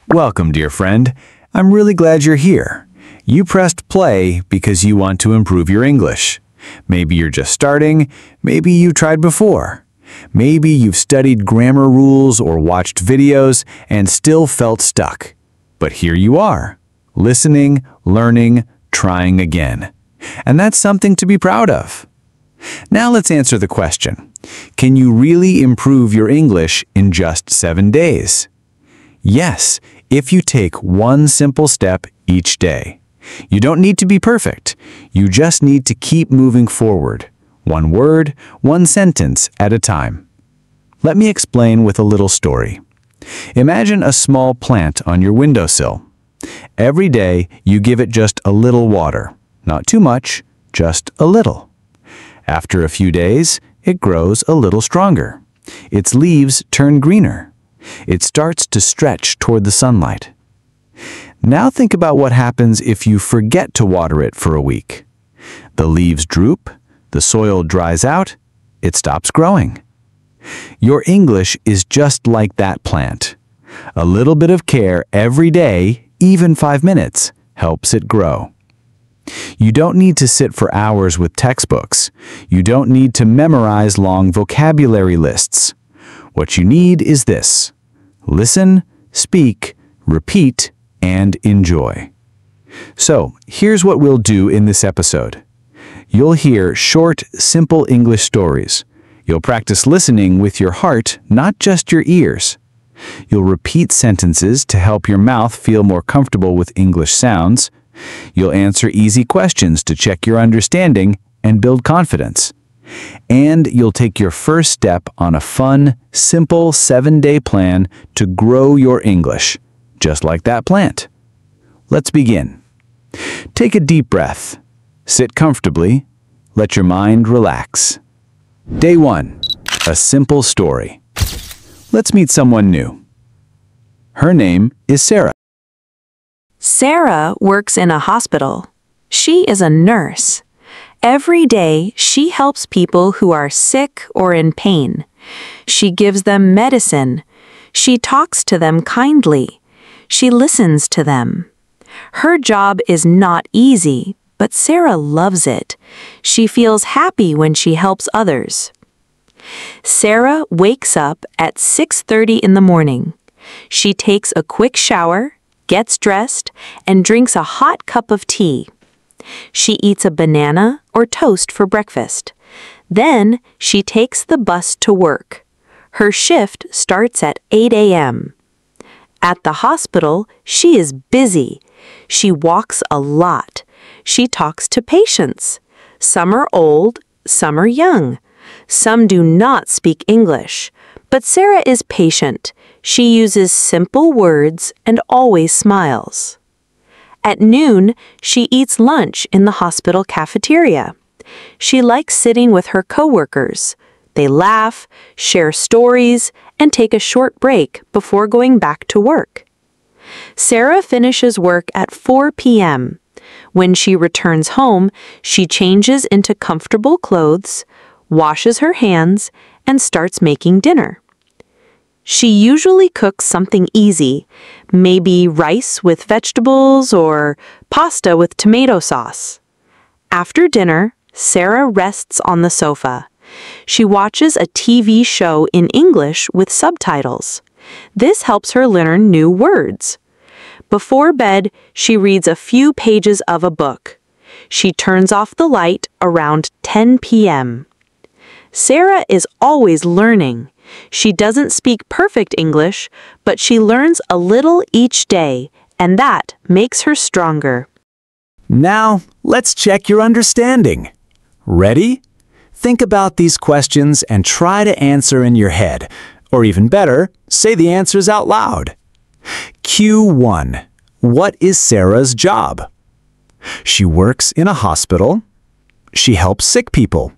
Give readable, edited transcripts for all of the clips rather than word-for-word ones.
Welcome, dear friend. I'm really glad you're here. You pressed play because you want to improve your English. Maybe you're just starting, maybe you tried before. Maybe you've studied grammar rules or watched videos and still felt stuck. But here you are, listening, learning, trying again. And that's something to be proud of. Now let's answer the question. Can you really improve your English in just 7 days? Yes, if you take one simple step each day. You don't need to be perfect. You just need to keep moving forward. One word, one sentence at a time. Let me explain with a little story. Imagine a small plant on your windowsill. Every day, you give it just a little water. Not too much, just a little. After a few days, it grows a little stronger. Its leaves turn greener. It starts to stretch toward the sunlight. Now think about what happens if you forget to water it for a week. The leaves droop, the soil dries out, it stops growing. Your English is just like that plant. A little bit of care every day, even 5 minutes, helps it grow. You don't need to sit for hours with textbooks. You don't need to memorize long vocabulary lists. What you need is this: listen, speak, repeat, and enjoy. So, here's what we'll do in this episode. You'll hear short, simple English stories. You'll practice listening with your heart, not just your ears. You'll repeat sentences to help your mouth feel more comfortable with English sounds. You'll answer easy questions to check your understanding and build confidence. And you'll take your first step on a fun, simple 7-day plan to grow your English, just like that plant. Let's begin. Take a deep breath. Sit comfortably. Let your mind relax. Day 1. A simple story. Let's meet someone new. Her name is Sarah. Sarah works in a hospital. She is a nurse. Every day, she helps people who are sick or in pain. She gives them medicine. She talks to them kindly. She listens to them. Her job is not easy, but Sarah loves it. She feels happy when she helps others. Sarah wakes up at 6:30 in the morning. She takes a quick shower, gets dressed, and drinks a hot cup of tea. She eats a banana or toast for breakfast. Then she takes the bus to work. Her shift starts at 8 a.m. At the hospital, she is busy. She walks a lot. She talks to patients. Some are old, some are young. Some do not speak English. But Sarah is patient. She uses simple words and always smiles. At noon, she eats lunch in the hospital cafeteria. She likes sitting with her coworkers. They laugh, share stories, and take a short break before going back to work. Sarah finishes work at 4 p.m. When she returns home, she changes into comfortable clothes, washes her hands, and starts making dinner. She usually cooks something easy, maybe rice with vegetables or pasta with tomato sauce. After dinner, Sarah rests on the sofa. She watches a TV show in English with subtitles. This helps her learn new words. Before bed, she reads a few pages of a book. She turns off the light around 10 p.m. Sarah is always learning. She doesn't speak perfect English, but she learns a little each day, and that makes her stronger. Now, let's check your understanding. Ready? Think about these questions and try to answer in your head. Or even better, say the answers out loud. Q1. What is Sarah's job? She works in a hospital. She helps sick people.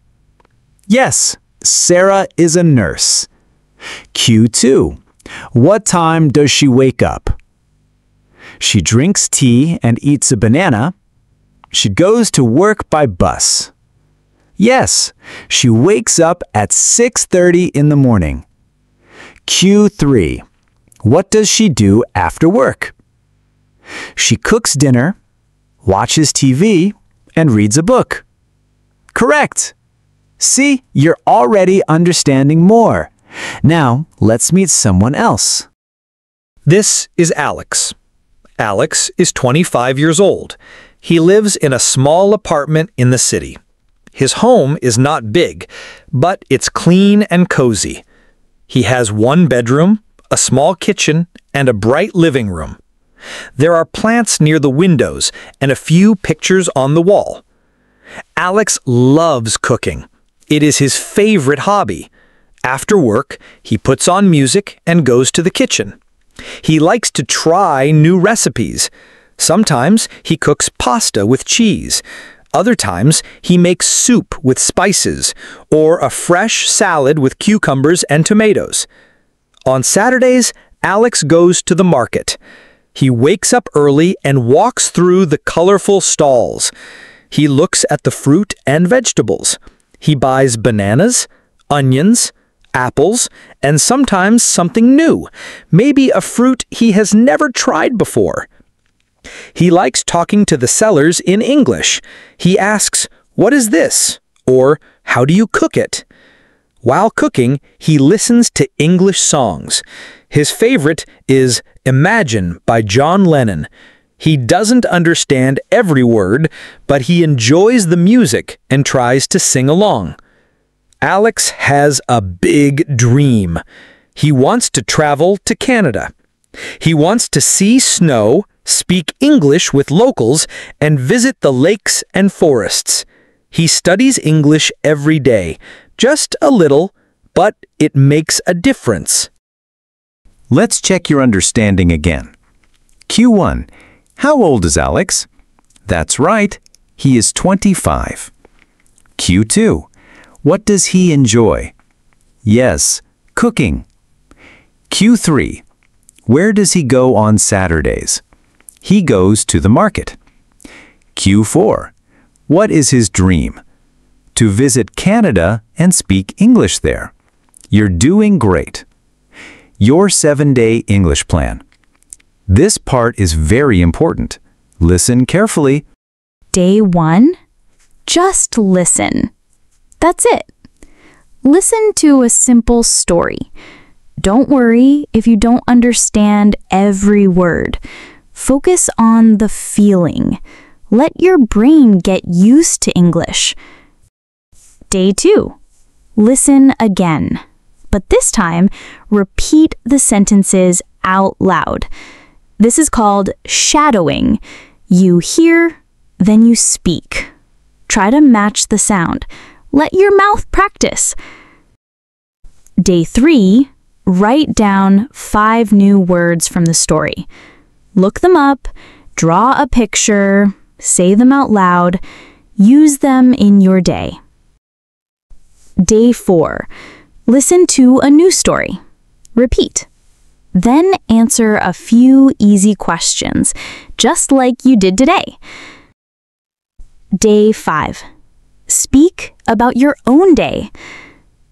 Yes, Sarah is a nurse. Q2. What time does she wake up? She drinks tea and eats a banana. She goes to work by bus. Yes, she wakes up at 6:30 in the morning. Q3. What does she do after work? She cooks dinner, watches TV, and reads a book. Correct! See, you're already understanding more. Now, let's meet someone else. This is Alex. Alex is 25 years old. He lives in a small apartment in the city. His home is not big, but it's clean and cozy. He has one bedroom, a small kitchen, and a bright living room. There are plants near the windows and a few pictures on the wall. Alex loves cooking. It is his favorite hobby. After work, he puts on music and goes to the kitchen. He likes to try new recipes. Sometimes he cooks pasta with cheese. Other times he makes soup with spices or a fresh salad with cucumbers and tomatoes. On Saturdays, Alex goes to the market. He wakes up early and walks through the colorful stalls. He looks at the fruit and vegetables. He buys bananas, onions, apples, and sometimes something new, maybe a fruit he has never tried before. He likes talking to the sellers in English. He asks, "What is this?" or "How do you cook it?" While cooking, he listens to English songs. His favorite is Imagine by John Lennon. He doesn't understand every word, but he enjoys the music and tries to sing along. Alex has a big dream. He wants to travel to Canada. He wants to see snow, speak English with locals, and visit the lakes and forests. He studies English every day, just a little, but it makes a difference. Let's check your understanding again. Q1. How old is Alex? That's right, he is 25. Q2. What does he enjoy? Yes, cooking. Q3. Where does he go on Saturdays? He goes to the market. Q4. What is his dream? To visit Canada and speak English there. You're doing great. Your 7-day English plan. This part is very important. Listen carefully. Day 1. Just listen. That's it. Listen to a simple story. Don't worry if you don't understand every word. Focus on the feeling. Let your brain get used to English. Day 2. Listen again. But this time, repeat the sentences out loud. This is called shadowing. You hear, then you speak. Try to match the sound. Let your mouth practice. Day 3, write down 5 new words from the story. Look them up, draw a picture, say them out loud, use them in your day. Day 4, listen to a new story. Repeat. Then answer a few easy questions, just like you did today. Day 5. Speak about your own day.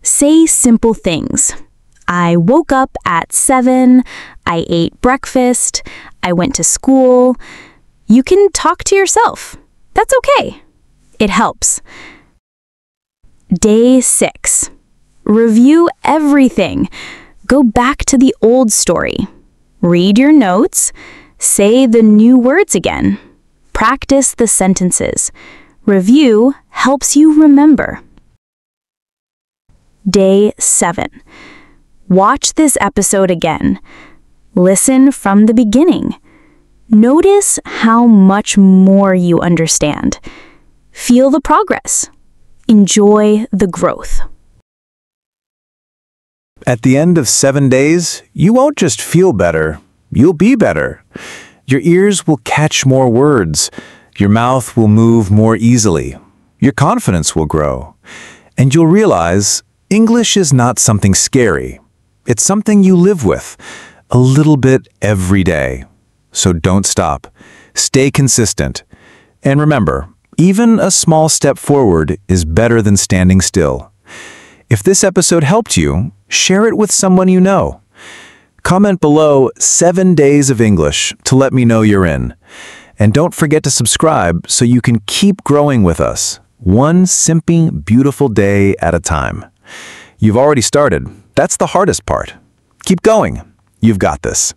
Say simple things. I woke up at 7, I ate breakfast, I went to school. You can talk to yourself. That's okay. It helps. Day 6. Review everything. Go back to the old story. Read your notes. Say the new words again. Practice the sentences. Review helps you remember. Day 7. Watch this episode again. Listen from the beginning. Notice how much more you understand. Feel the progress. Enjoy the growth. At the end of 7 days, you won't just feel better, you'll be better. Your ears will catch more words. Your mouth will move more easily. Your confidence will grow. And you'll realize English is not something scary. It's something you live with, a little bit every day. So don't stop. Stay consistent. And remember, even a small step forward is better than standing still. If this episode helped you, share it with someone you know. Comment below 7 days of English to let me know you're in. And don't forget to subscribe so you can keep growing with us, one simping, beautiful day at a time. You've already started. That's the hardest part. Keep going. You've got this.